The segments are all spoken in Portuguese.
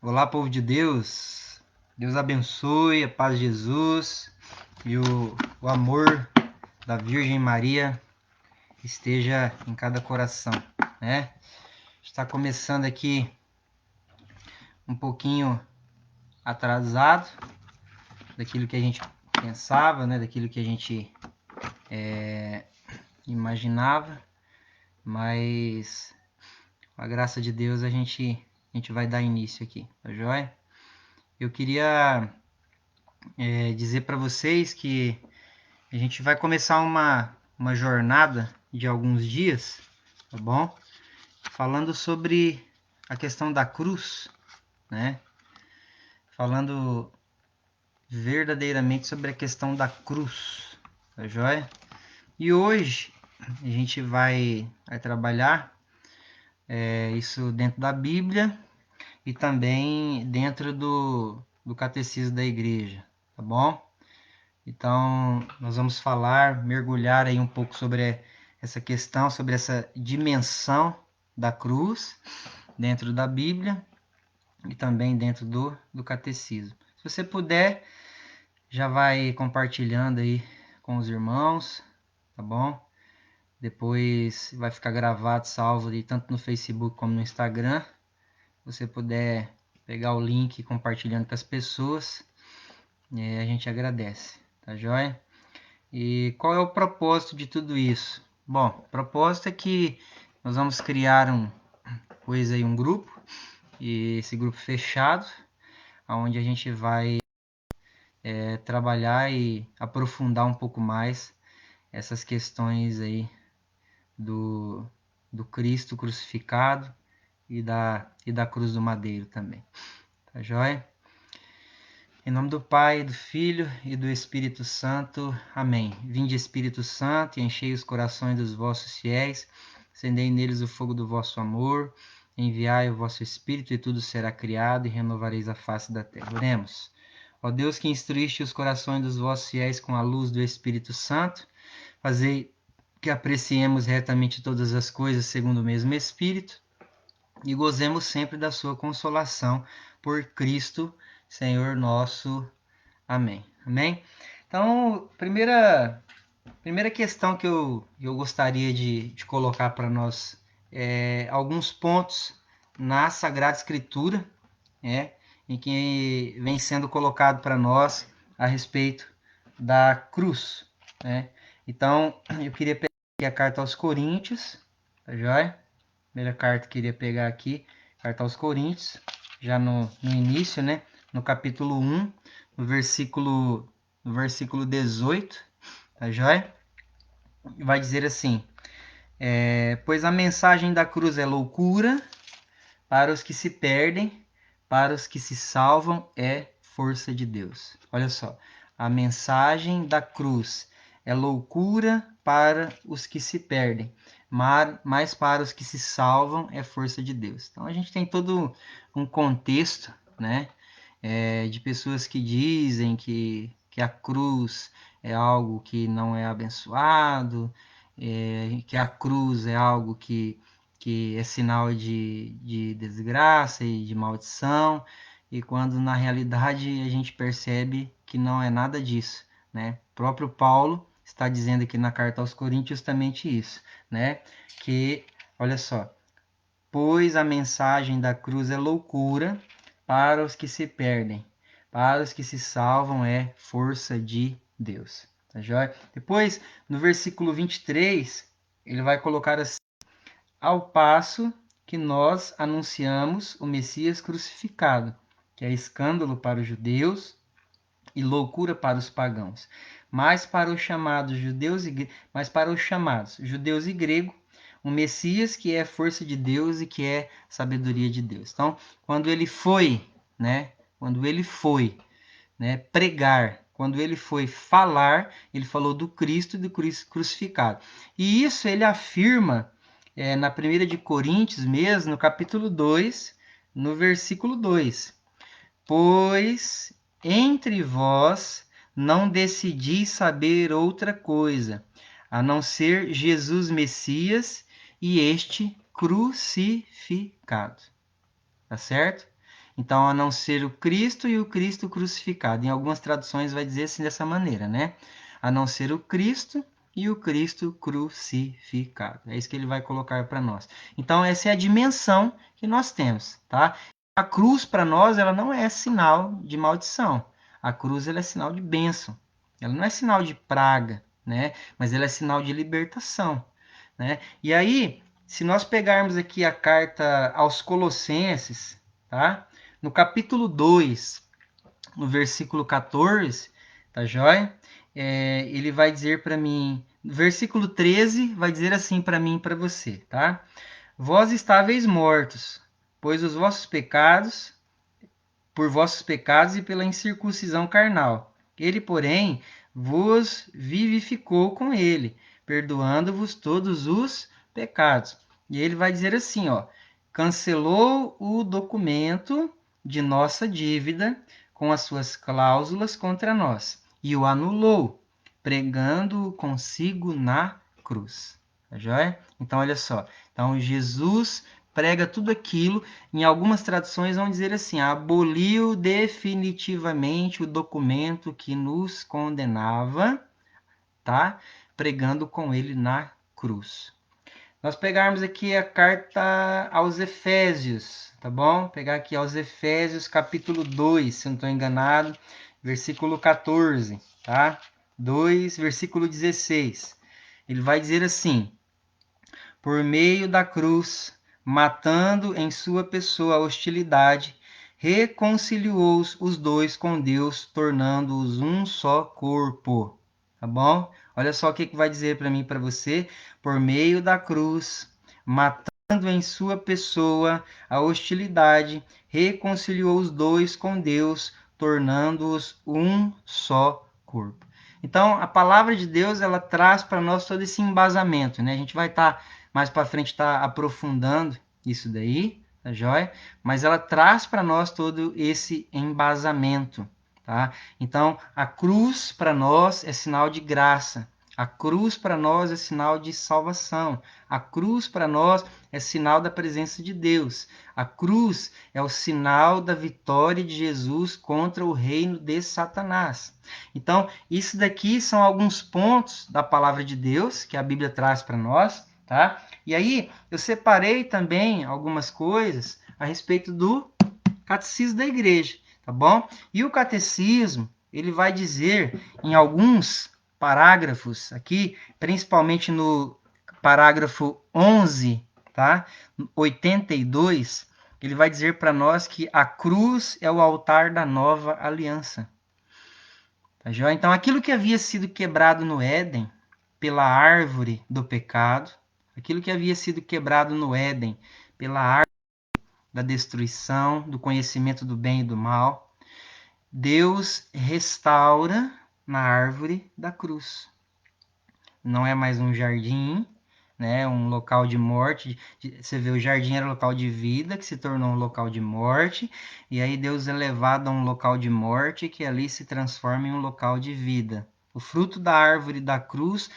Olá, povo de Deus. Deus abençoe, a paz de Jesus e o amor da Virgem Maria esteja em cada coração, né? Está começando aqui um pouquinho atrasado daquilo que a gente pensava, né? Daquilo que a gente imaginava, mas com a graça de Deus a gente vai dar início aqui, tá joia? Eu queria dizer para vocês que a gente vai começar uma jornada de alguns dias, tá bom? Falando sobre a questão da cruz, né? Falando verdadeiramente sobre a questão da cruz, tá joia? E hoje a gente vai trabalhar isso dentro da Bíblia e também dentro do catecismo da igreja, tá bom? Então, nós vamos falar, mergulhar aí um pouco sobre essa questão, sobre essa dimensão da cruz dentro da Bíblia e também dentro do catecismo. Se você puder, já vai compartilhando aí com os irmãos, tá bom? Depois vai ficar gravado, salvo aí, tanto no Facebook como no Instagram. Se você puder pegar o link compartilhando com as pessoas, a gente agradece, tá joia? E qual é o propósito de tudo isso? Bom, o propósito é que nós vamos criar um grupo, e esse grupo fechado, onde a gente vai trabalhar e aprofundar um pouco mais essas questões aí do, do Cristo crucificado e da cruz do madeiro também. Tá joia? Em nome do Pai, do Filho e do Espírito Santo. Amém. Vinde, Espírito Santo, e enchei os corações dos vossos fiéis, acendei neles o fogo do vosso amor, enviai o vosso Espírito, e tudo será criado, e renovareis a face da terra. Oremos. Ó Deus, que instruíste os corações dos vossos fiéis com a luz do Espírito Santo, fazei que apreciemos retamente todas as coisas segundo o mesmo Espírito, e gozemos sempre da sua consolação, por Cristo, Senhor nosso. Amém. Amém? Então, primeira questão que eu gostaria de colocar para nós alguns pontos na Sagrada Escritura, em que vem sendo colocado para nós a respeito da cruz. Né? Então, eu queria pegar aqui a carta aos Coríntios, tá joia? Primeira carta que eu queria pegar aqui, carta aos Coríntios, já no início, né? No capítulo 1, no versículo 18, tá joia? Vai dizer assim: pois a mensagem da cruz é loucura para os que se perdem, para os que se salvam é força de Deus. Olha só, a mensagem da cruz é loucura para os que se perdem, mas para os que se salvam é força de Deus. Então a gente tem todo um contexto, né, de pessoas que dizem que a cruz é algo que não é abençoado, que a cruz é algo que é sinal de desgraça e de maldição, e quando na realidade a gente percebe que não é nada disso, né? O próprio Paulo está dizendo aqui na carta aos Coríntios justamente isso, né? Que, olha só, pois a mensagem da cruz é loucura para os que se perdem, para os que se salvam é força de Deus. Tá joia? Depois, no versículo 23, ele vai colocar assim: ao passo que nós anunciamos o Messias crucificado, que é escândalo para os judeus e loucura para os pagãos, mas para os chamados judeus e gregos, o Messias que é força de Deus e que é sabedoria de Deus. Então, quando ele foi, né, pregar, quando ele foi falar, ele falou do Cristo e do Cristo crucificado. E isso ele afirma na 1 de Coríntios mesmo, no capítulo 2, no versículo 2. Pois entre vós não decidis saber outra coisa, a não ser Jesus Messias e este crucificado. Tá certo? Então, a não ser o Cristo e o Cristo crucificado. Em algumas traduções vai dizer assim dessa maneira, né? A não ser o Cristo e o Cristo crucificado. É isso que ele vai colocar para nós. Então, essa é a dimensão que nós temos, tá? A cruz para nós, ela não é sinal de maldição. A cruz, ela é sinal de bênção. Ela não é sinal de praga, né? Mas ela é sinal de libertação, né? E aí, se nós pegarmos aqui a carta aos Colossenses, tá? No capítulo 2, no versículo 14, tá joia? Ele vai dizer para mim, no versículo 13, vai dizer assim para mim e para você, tá? Vós estáveis mortos, pois os vossos pecados, por vossos pecados e pela incircuncisão carnal. Ele, porém, vos vivificou com ele, perdoando-vos todos os pecados. E ele vai dizer assim, ó, cancelou o documento de nossa dívida com as suas cláusulas contra nós e o anulou, pregando-o consigo na cruz. Tá joia? Então, olha só. Então, Jesus prega tudo aquilo. Em algumas traduções vão dizer assim, aboliu definitivamente o documento que nos condenava, tá? Pregando com ele na cruz. Nós pegarmos aqui a carta aos Efésios, tá bom? Pegar aqui aos Efésios, capítulo 2, se não estou enganado, versículo 14, tá? 2, versículo 16. Ele vai dizer assim, por meio da cruz, matando em sua pessoa a hostilidade, reconciliou os dois com Deus, tornando-os um só corpo. Tá bom? Olha só o que vai dizer para mim e para você. Por meio da cruz, matando em sua pessoa a hostilidade, reconciliou os dois com Deus, tornando-os um só corpo. Então, a palavra de Deus, ela traz para nós todo esse embasamento, né? A gente vai estar mais para frente aprofundando isso daí, tá joia? Mas ela traz para nós todo esse embasamento, tá? Então, a cruz para nós é sinal de graça. A cruz para nós é sinal de salvação. A cruz para nós é sinal da presença de Deus. A cruz é o sinal da vitória de Jesus contra o reino de Satanás. Então, isso daqui são alguns pontos da palavra de Deus que a Bíblia traz para nós, tá? E aí, eu separei também algumas coisas a respeito do catecismo da igreja, tá bom? E o catecismo, ele vai dizer em alguns parágrafos aqui, principalmente no parágrafo 11, tá? 82, ele vai dizer para nós que a cruz é o altar da nova aliança. Tá joia? Então, aquilo que havia sido quebrado no Éden pela árvore do pecado, aquilo que havia sido quebrado no Éden pela árvore da destruição, do conhecimento do bem e do mal, Deus restaura na árvore da cruz. Não é mais um jardim, né, um local de morte. Você vê, o jardim era um local de vida, que se tornou um local de morte, e aí Deus é levado a um local de morte, que ali se transforma em um local de vida. O fruto da árvore da cruz,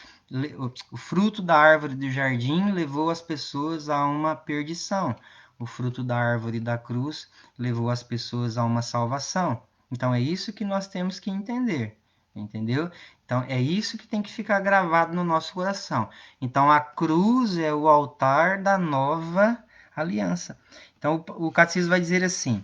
o fruto da árvore do jardim levou as pessoas a uma perdição. O fruto da árvore da cruz levou as pessoas a uma salvação. Então é isso que nós temos que entender, entendeu? Então é isso que tem que ficar gravado no nosso coração. Então a cruz é o altar da nova aliança. Então o catecismo vai dizer assim: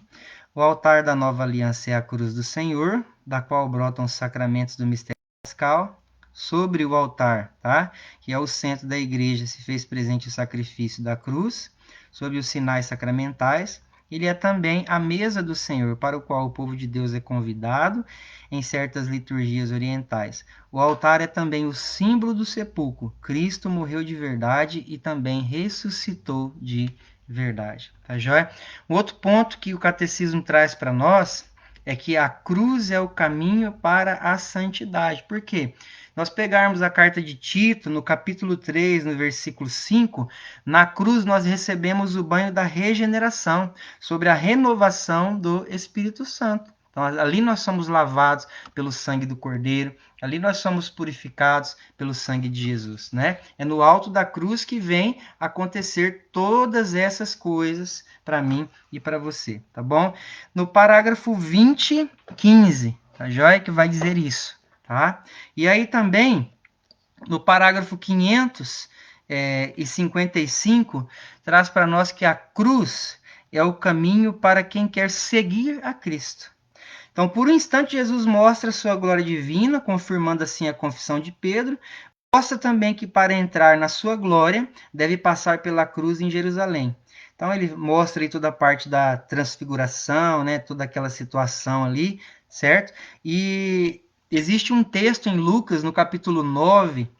o altar da nova aliança é a cruz do Senhor, da qual brotam os sacramentos do mistério pascal. Sobre o altar, tá? Que é o centro da igreja, se fez presente o sacrifício da cruz, sobre os sinais sacramentais. Ele é também a mesa do Senhor, para o qual o povo de Deus é convidado em certas liturgias orientais. O altar é também o símbolo do sepulcro. Cristo morreu de verdade e também ressuscitou de verdade. Tá joia? Um outro ponto que o catecismo traz para nós é que a cruz é o caminho para a santidade. Por quê? Nós pegarmos a carta de Tito, no capítulo 3, no versículo 5, na cruz nós recebemos o banho da regeneração, sobre a renovação do Espírito Santo. Então, ali nós somos lavados pelo sangue do Cordeiro, ali nós somos purificados pelo sangue de Jesus, né? É no alto da cruz que vem acontecer todas essas coisas para mim e para você, tá bom? No parágrafo 20, 15, tá joia? Que vai dizer isso, tá? E aí também, no parágrafo 555, traz para nós que a cruz é o caminho para quem quer seguir a Cristo. Então, por um instante, Jesus mostra sua glória divina, confirmando assim a confissão de Pedro. Mostra também que para entrar na sua glória, deve passar pela cruz em Jerusalém. Então, ele mostra aí toda a parte da transfiguração, né? Toda aquela situação ali, certo? E existe um texto em Lucas, no capítulo 9,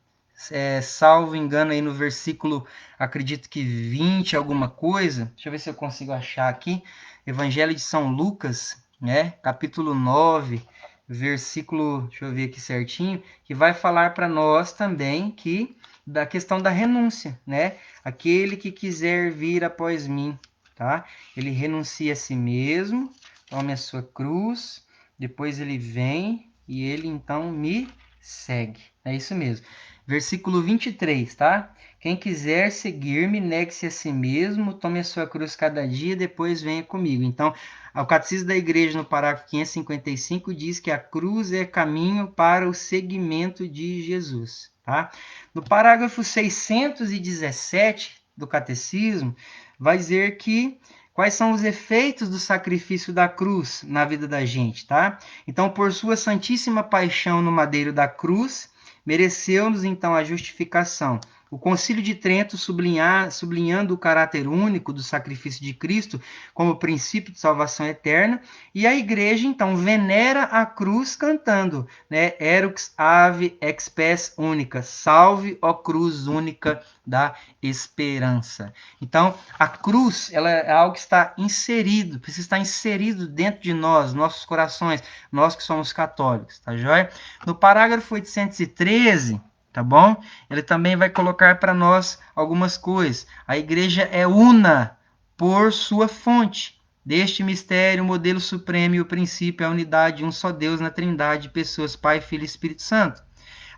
salvo engano aí no versículo, acredito que 20, alguma coisa. Deixa eu ver se eu consigo achar aqui. Evangelho de São Lucas, né? Capítulo 9, versículo, deixa eu ver aqui certinho, que vai falar para nós também que da questão da renúncia, né? Aquele que quiser vir após mim, tá? Ele renuncia a si mesmo, tome a sua cruz, depois ele vem e ele então me segue. É isso mesmo. Versículo 23, tá? Quem quiser seguir-me, negue-se a si mesmo, tome a sua cruz cada dia, depois venha comigo. Então, o Catecismo da Igreja, no parágrafo 555, diz que a cruz é caminho para o seguimento de Jesus. Tá? No parágrafo 617 do Catecismo, vai dizer que quais são os efeitos do sacrifício da cruz na vida da gente. Tá? Então, por sua santíssima paixão no madeiro da cruz, mereceu-nos então a justificação. O Concílio de Trento, sublinhando o caráter único do sacrifício de Cristo como princípio de salvação eterna, e a Igreja, então, venera a cruz cantando, né? Erux ave expes única, salve, ó cruz única da esperança. Então, a cruz, ela é algo que está inserido, precisa estar inserido dentro de nós, nossos corações, nós que somos católicos, tá joia? No parágrafo 813, tá bom? Ele também vai colocar para nós algumas coisas. A igreja é una por sua fonte. Deste mistério, o modelo supremo e o princípio é a unidade de um só Deus na trindade, pessoas, Pai, Filho e Espírito Santo.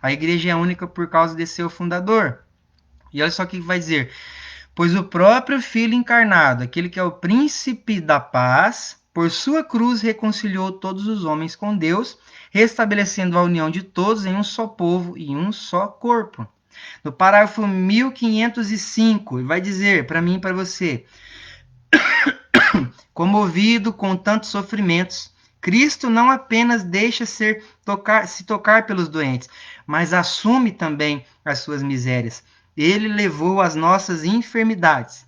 A igreja é única por causa de seu fundador. E olha só o que vai dizer. Pois o próprio Filho encarnado, aquele que é o príncipe da paz, por sua cruz reconciliou todos os homens com Deus, restabelecendo a união de todos em um só povo e um só corpo. No parágrafo 1505, ele vai dizer para mim e para você: comovido com tantos sofrimentos, Cristo não apenas deixa se tocar pelos doentes, mas assume também as suas misérias. Ele levou as nossas enfermidades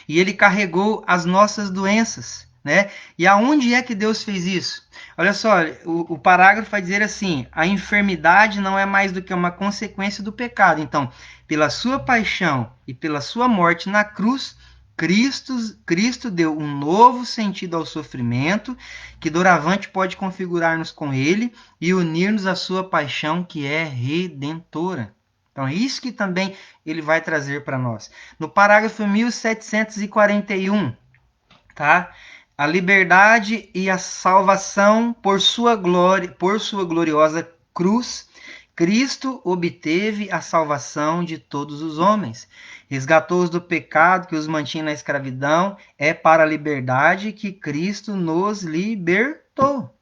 e ele carregou as nossas doenças, né? E aonde é que Deus fez isso? Olha só, o parágrafo vai dizer assim: a enfermidade não é mais do que uma consequência do pecado. Então, pela sua paixão e pela sua morte na cruz, Cristo deu um novo sentido ao sofrimento, que doravante pode configurar-nos com ele e unir-nos à sua paixão, que é redentora. Então, é isso que também ele vai trazer para nós. No parágrafo 1741, tá? A liberdade e a salvação por sua glória, por sua gloriosa cruz, Cristo obteve a salvação de todos os homens. Resgatou-os do pecado que os mantinha na escravidão. É para a liberdade que Cristo nos libertou.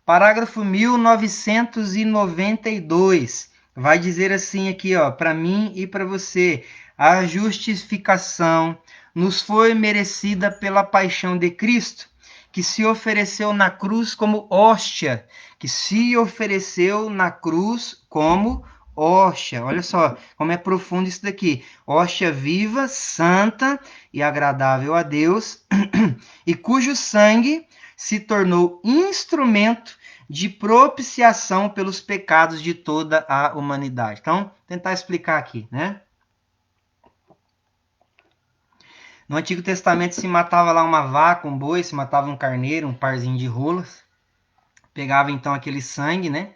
Parágrafo 1992 vai dizer assim aqui, ó, para mim e para você: a justificação nos foi merecida pela paixão de Cristo, que se ofereceu na cruz como hóstia, que se ofereceu na cruz como hóstia. Olha só como é profundo isso daqui. Hóstia viva, santa e agradável a Deus, e cujo sangue se tornou instrumento de propiciação pelos pecados de toda a humanidade. Então, tentar explicar aqui, né? No Antigo Testamento se matava lá uma vaca, um boi, se matava um carneiro, um parzinho de rolas. Pegava então aquele sangue, né?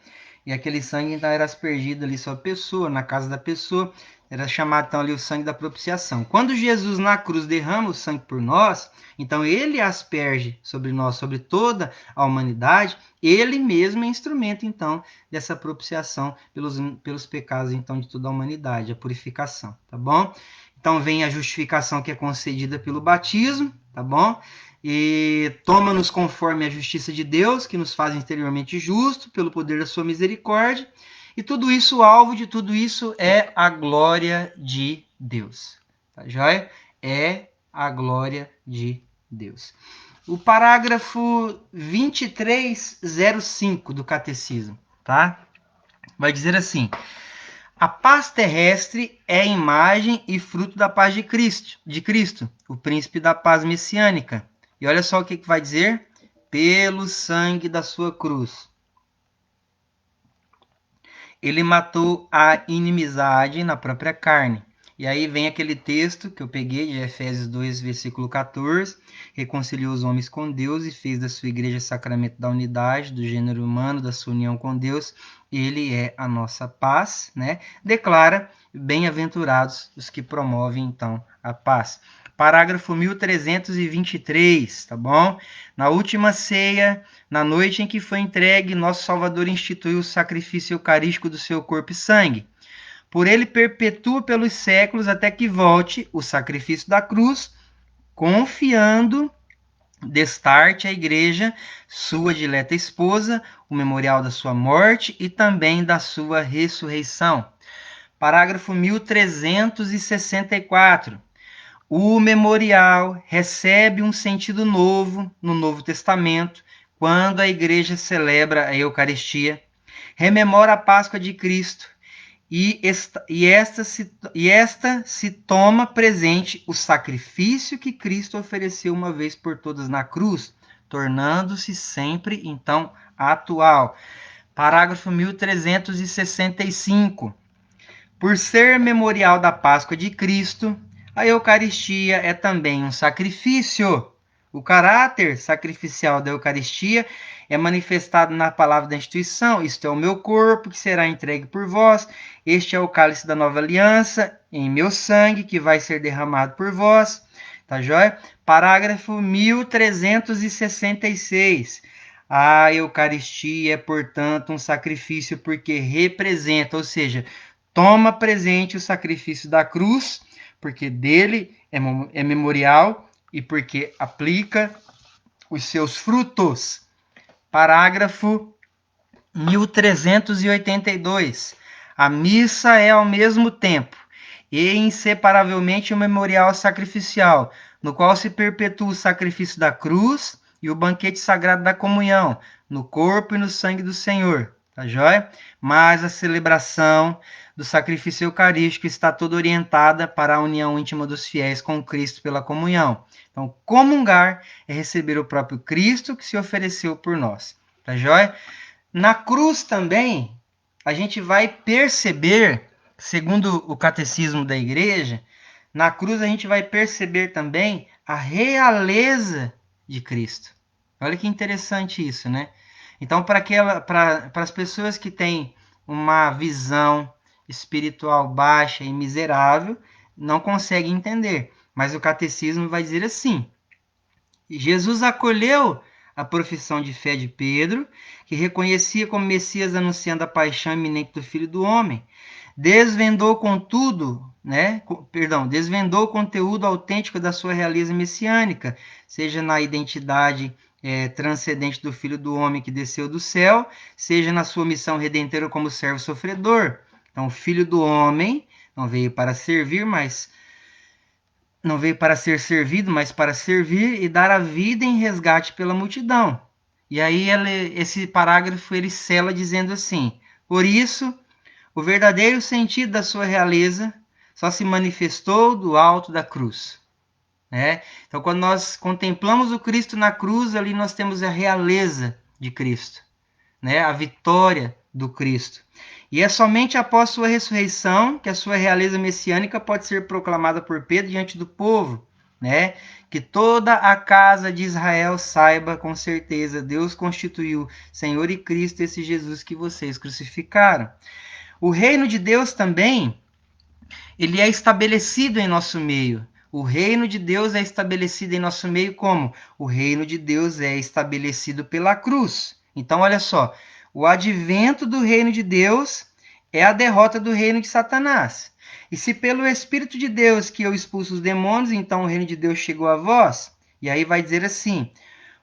E aquele sangue então era aspergido ali sobre a pessoa, na casa da pessoa. Era chamado então ali o sangue da propiciação. Quando Jesus na cruz derrama o sangue por nós, então ele asperge sobre nós, sobre toda a humanidade, ele mesmo é instrumento então dessa propiciação pelos pecados então de toda a humanidade, a purificação, tá bom? Então vem a justificação que é concedida pelo batismo, tá bom? E toma-nos conforme a justiça de Deus, que nos faz interiormente justos, pelo poder da sua misericórdia. E tudo isso, o alvo de tudo isso é a glória de Deus. Tá joia? É a glória de Deus. O parágrafo 2305 do Catecismo, tá? Vai dizer assim: a paz terrestre é imagem e fruto da paz de Cristo, o príncipe da paz messiânica. E olha só o que vai dizer: pelo sangue da sua cruz. Ele matou a inimizade na própria carne. E aí vem aquele texto que eu peguei de Efésios 2, versículo 14. Reconciliou os homens com Deus e fez da sua igreja sacramento da unidade, do gênero humano, da sua união com Deus. Ele é a nossa paz, né? Declara, bem-aventurados os que promovem, então, a paz. Parágrafo 1323, tá bom? Na última ceia, na noite em que foi entregue, nosso Salvador instituiu o sacrifício eucarístico do seu corpo e sangue. Por ele perpetua pelos séculos até que volte o sacrifício da cruz, confiando destarte à igreja, sua dileta esposa, o memorial da sua morte e também da sua ressurreição. Parágrafo 1364. O memorial recebe um sentido novo no Novo Testamento, quando a igreja celebra a Eucaristia, rememora a Páscoa de Cristo e esta se toma presente o sacrifício que Cristo ofereceu uma vez por todas na cruz, tornando-se sempre, então, atual. Parágrafo 1365. Por ser memorial da Páscoa de Cristo, a Eucaristia é também um sacrifício. O caráter sacrificial da Eucaristia é manifestado na palavra da instituição: isto é o meu corpo, que será entregue por vós. Este é o cálice da nova aliança, em meu sangue, que vai ser derramado por vós. Tá joia? Parágrafo 1366. A Eucaristia é, portanto, um sacrifício porque representa, ou seja, toma presente o sacrifício da cruz, porque dele é memorial e porque aplica os seus frutos. Parágrafo 1382. A missa é ao mesmo tempo e inseparavelmente um memorial sacrificial, no qual se perpetua o sacrifício da cruz e o banquete sagrado da comunhão, no corpo e no sangue do Senhor. Tá joia? Mas a celebração do sacrifício eucarístico está toda orientada para a união íntima dos fiéis com Cristo pela comunhão. Então, comungar é receber o próprio Cristo que se ofereceu por nós. Tá joia? Na cruz também, a gente vai perceber, segundo o catecismo da igreja, na cruz a gente vai perceber também a realeza de Cristo. Olha que interessante isso, né? Então, para as pessoas que têm uma visão espiritual baixa e miserável, não conseguem entender. Mas o catecismo vai dizer assim: Jesus acolheu a profissão de fé de Pedro, que reconhecia como Messias anunciando a paixão iminente do Filho do Homem. Desvendou desvendou o conteúdo autêntico da sua realeza messiânica, seja na identidade transcendente do Filho do Homem que desceu do céu, seja na sua missão redentora como servo sofredor. Então, o Filho do Homem não veio para servir, não veio para ser servido, mas para servir e dar a vida em resgate pela multidão. E aí esse parágrafo ele sela dizendo assim: por isso, o verdadeiro sentido da sua realeza só se manifestou do alto da cruz. Né? Então, quando nós contemplamos o Cristo na cruz, ali nós temos a realeza de Cristo, né? A vitória do Cristo. E é somente após sua ressurreição que a sua realeza messiânica pode ser proclamada por Pedro diante do povo, né? Que toda a casa de Israel saiba com certeza: Deus constituiu Senhor e Cristo esse Jesus que vocês crucificaram. O reino de Deus também, ele é estabelecido em nosso meio. O reino de Deus é estabelecido em nosso meio como? O reino de Deus é estabelecido pela cruz. Então, olha só, o advento do reino de Deus é a derrota do reino de Satanás. E se pelo Espírito de Deus que eu expulso os demônios, então o reino de Deus chegou a vós. E aí vai dizer assim: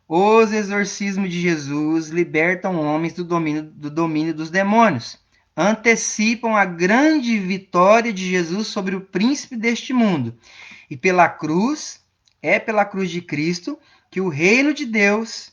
os exorcismos de Jesus libertam homens do domínio dos demônios. Antecipam a grande vitória de Jesus sobre o príncipe deste mundo. E pela cruz, é pela cruz de Cristo que o reino de Deus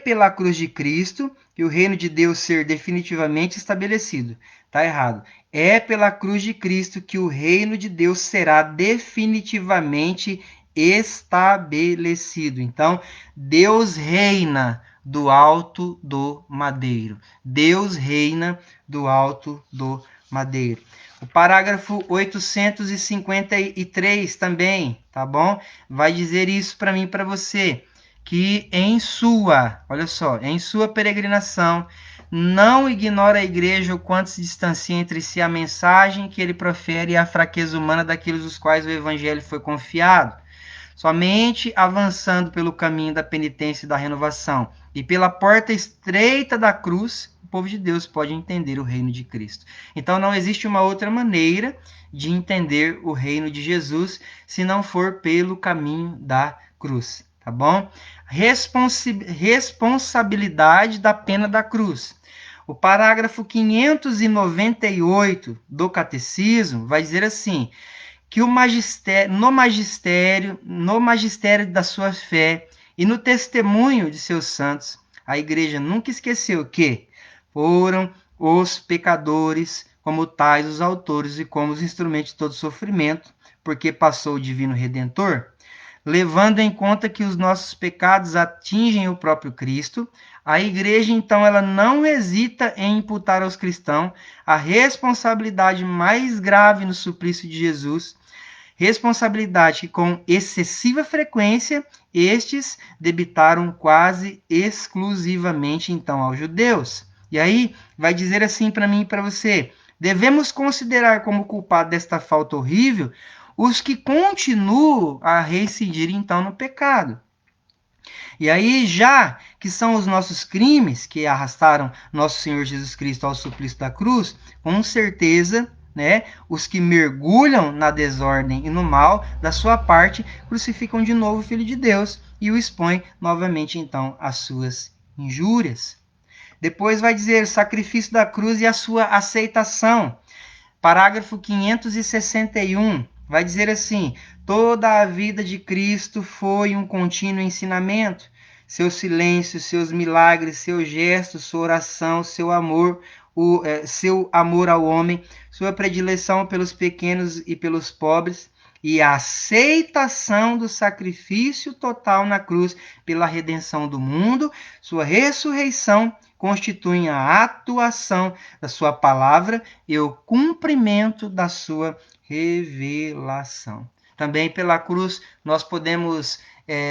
pela cruz de Cristo que o reino de Deus ser definitivamente estabelecido. Tá errado. É pela cruz de Cristo que o reino de Deus será definitivamente estabelecido. Então, Deus reina do alto do madeiro. Deus reina do alto do madeiro. O parágrafo 853 também, tá bom? Vai dizer isso para mim e para você, que olha só, em sua peregrinação, não ignora a igreja o quanto se distancia entre si a mensagem que ele profere e a fraqueza humana daqueles dos quais o evangelho foi confiado. Somente avançando pelo caminho da penitência e da renovação e pela porta estreita da cruz, o povo de Deus pode entender o reino de Cristo. Então não existe uma outra maneira de entender o reino de Jesus se não for pelo caminho da cruz, tá bom? Responsabilidade da pena da cruz. O parágrafo 598 do Catecismo vai dizer assim: que no magistério da sua fé e no testemunho de seus santos, a igreja nunca esqueceu que foram os pecadores, como tais os autores e como os instrumentos de todo sofrimento, porque passou o divino Redentor, levando em conta que os nossos pecados atingem o próprio Cristo. A igreja, então, ela não hesita em imputar aos cristãos a responsabilidade mais grave no suplício de Jesus, responsabilidade que, com excessiva frequência, estes debitaram quase exclusivamente, então, aos judeus. E aí, vai dizer assim para mim e para você: devemos considerar como culpado desta falta horrível os que continuam a reincidir, então, no pecado. E aí, já que são os nossos crimes que arrastaram nosso Senhor Jesus Cristo ao suplício da cruz, com certeza, né, os que mergulham na desordem e no mal, da sua parte, crucificam de novo o Filho de Deus e o expõem novamente, então, às suas injúrias. Depois vai dizer o sacrifício da cruz e a sua aceitação. Parágrafo 561 vai dizer assim: toda a vida de Cristo foi um contínuo ensinamento. Seu silêncio, seus milagres, seu gesto, sua oração, seu amor ao homem, sua predileção pelos pequenos e pelos pobres, e a aceitação do sacrifício total na cruz pela redenção do mundo, sua ressurreição constituem a atuação da sua palavra e o cumprimento da sua revelação. Também pela cruz nós podemos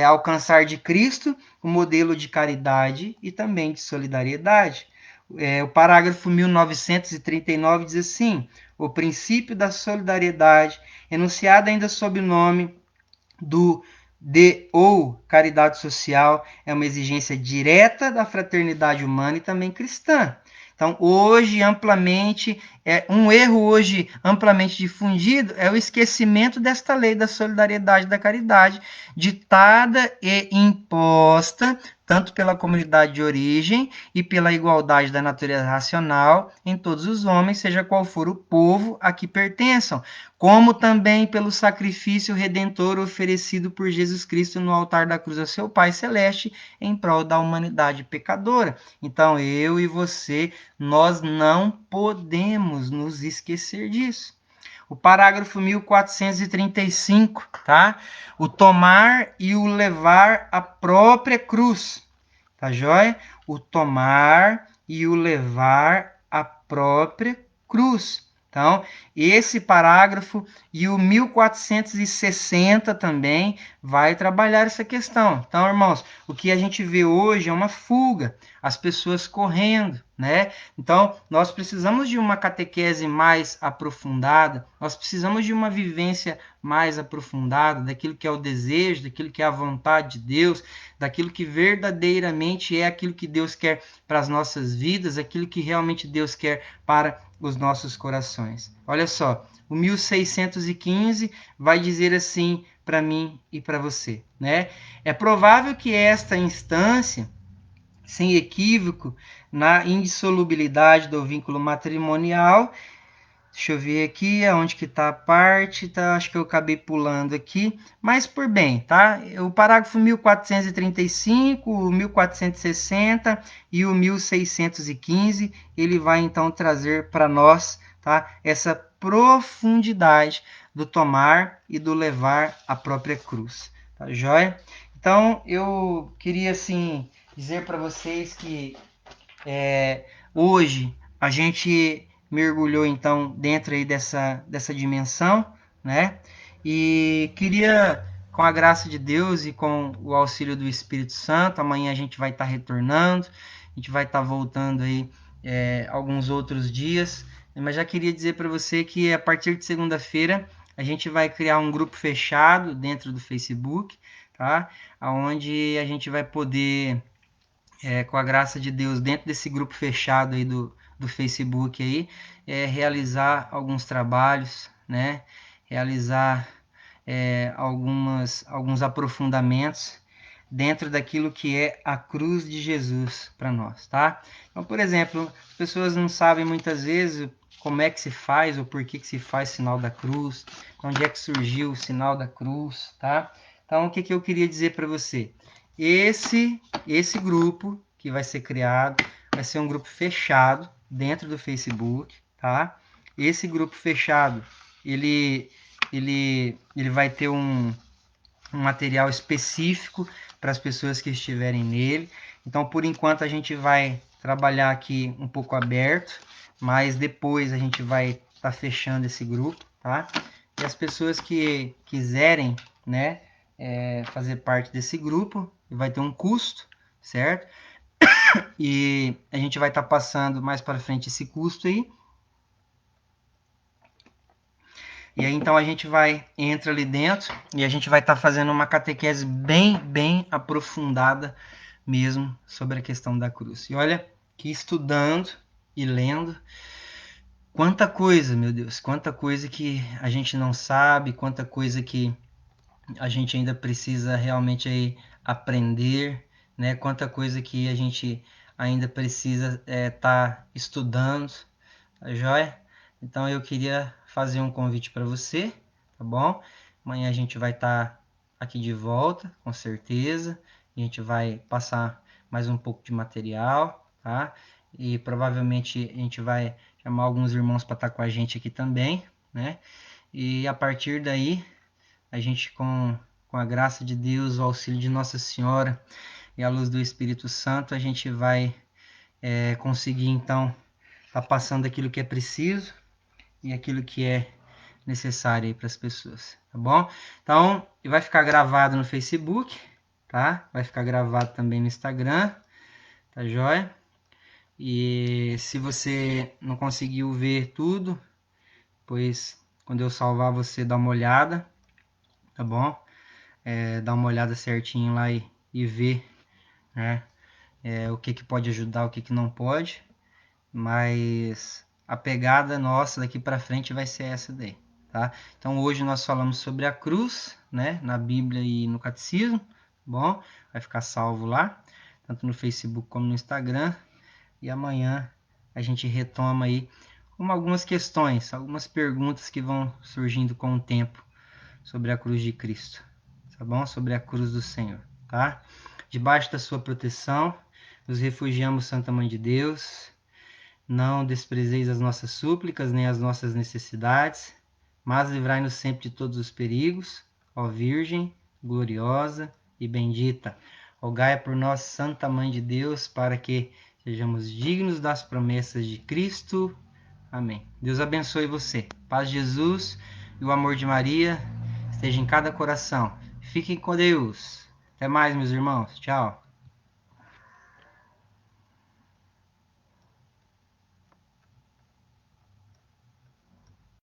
alcançar de Cristo o modelo de caridade e também de solidariedade. O parágrafo 1939 diz assim: o princípio da solidariedade, enunciado ainda sob o nome ou caridade social, é uma exigência direta da fraternidade humana e também cristã. Então, um erro hoje amplamente difundido é o esquecimento desta lei da solidariedade e da caridade, ditada e imposta tanto pela comunidade de origem e pela igualdade da natureza racional em todos os homens, seja qual for o povo a que pertençam, como também pelo sacrifício redentor oferecido por Jesus Cristo no altar da cruz ao seu Pai Celeste em prol da humanidade pecadora. Então, eu e você, nós não podemos nos esquecer disso. O parágrafo 1435, tá? O tomar e o levar a própria cruz, tá joia? O tomar e o levar a própria cruz. Então, esse parágrafo e o 1460 também vai trabalhar essa questão. Então, irmãos, o que a gente vê hoje é uma fuga. as pessoas correndo, né? Então, nós precisamos de uma catequese mais aprofundada, nós precisamos de uma vivência mais aprofundada daquilo que é o desejo, daquilo que é a vontade de Deus, daquilo que verdadeiramente é aquilo que Deus quer para as nossas vidas, aquilo que realmente Deus quer para os nossos corações. Olha só, o 1615 vai dizer assim para mim e para você, né? É provável que esta instância, sem equívoco, na indissolubilidade do vínculo matrimonial. Deixa eu ver aqui aonde que está a parte, tá? Acho que eu acabei pulando aqui, mas por bem, tá? O parágrafo 1435, o 1460 e o 1615, ele vai então trazer para nós, tá? Essa profundidade do tomar e do levar a própria cruz, tá joia? Então, eu queria, assim, dizer para vocês que hoje a gente mergulhou então dentro aí dessa dimensão, né? E queria, com a graça de Deus e com o auxílio do Espírito Santo, amanhã a gente vai estar retornando, a gente vai estar voltando aí alguns outros dias, mas já queria dizer para você que a partir de segunda-feira a gente vai criar um grupo fechado dentro do Facebook, tá? Onde a gente vai poder com a graça de Deus, dentro desse grupo fechado aí do Facebook aí, realizar alguns trabalhos, né? Realizar alguns aprofundamentos dentro daquilo que é a cruz de Jesus para nós, tá? Então, por exemplo, as pessoas não sabem muitas vezes como é que se faz ou por que se faz o sinal da cruz, onde é que surgiu o sinal da cruz, tá? Então, o que eu queria dizer para você? Esse grupo que vai ser criado vai ser um grupo fechado dentro do Facebook, tá? Esse grupo fechado, ele vai ter um material específico para as pessoas que estiverem nele. Então, por enquanto, a gente vai trabalhar aqui um pouco aberto, mas depois a gente vai estar fechando esse grupo, tá? E as pessoas que quiserem, né, fazer parte desse grupo, vai ter um custo, certo? E a gente vai estar passando mais para frente esse custo aí. E aí então a gente entra ali dentro e a gente vai estar fazendo uma catequese bem aprofundada mesmo sobre a questão da cruz. E olha que estudando e lendo, quanta coisa, meu Deus, quanta coisa que a gente não sabe, quanta coisa que a gente ainda precisa realmente aí aprender, né? Quanta coisa que a gente ainda precisa estar estudando, tá joia? Então eu queria fazer um convite para você, tá bom? Amanhã a gente vai estar aqui de volta, com certeza. A gente vai passar mais um pouco de material, tá? E provavelmente a gente vai chamar alguns irmãos para estar com a gente aqui também, né? E a partir daí a gente com a graça de Deus, o auxílio de Nossa Senhora e a luz do Espírito Santo, a gente vai conseguir então estar passando aquilo que é preciso e aquilo que é necessário aí para as pessoas, tá bom? Então, vai ficar gravado no Facebook, tá? Vai ficar gravado também no Instagram, tá joia? E se você não conseguiu ver tudo, pois quando eu salvar você dá uma olhada, tá bom? Dá uma olhada certinho lá e ver, né? O que pode ajudar, o que não pode, mas a pegada nossa daqui para frente vai ser essa daí, tá? Então hoje nós falamos sobre a cruz, né, na Bíblia e no Catecismo, bom? Vai ficar salvo lá, tanto no Facebook como no Instagram, e amanhã a gente retoma aí algumas questões, algumas perguntas que vão surgindo com o tempo sobre a cruz de Cristo, tá bom? Sobre a cruz do Senhor, tá? Debaixo da sua proteção, nos refugiamos, Santa Mãe de Deus. Não desprezeis as nossas súplicas, nem as nossas necessidades, mas livrai-nos sempre de todos os perigos, ó Virgem, gloriosa e bendita. Rogai por nós, Santa Mãe de Deus, para que sejamos dignos das promessas de Cristo. Amém. Deus abençoe você. Paz de Jesus e o amor de Maria esteja em cada coração. Fiquem com Deus. Até mais, meus irmãos. Tchau.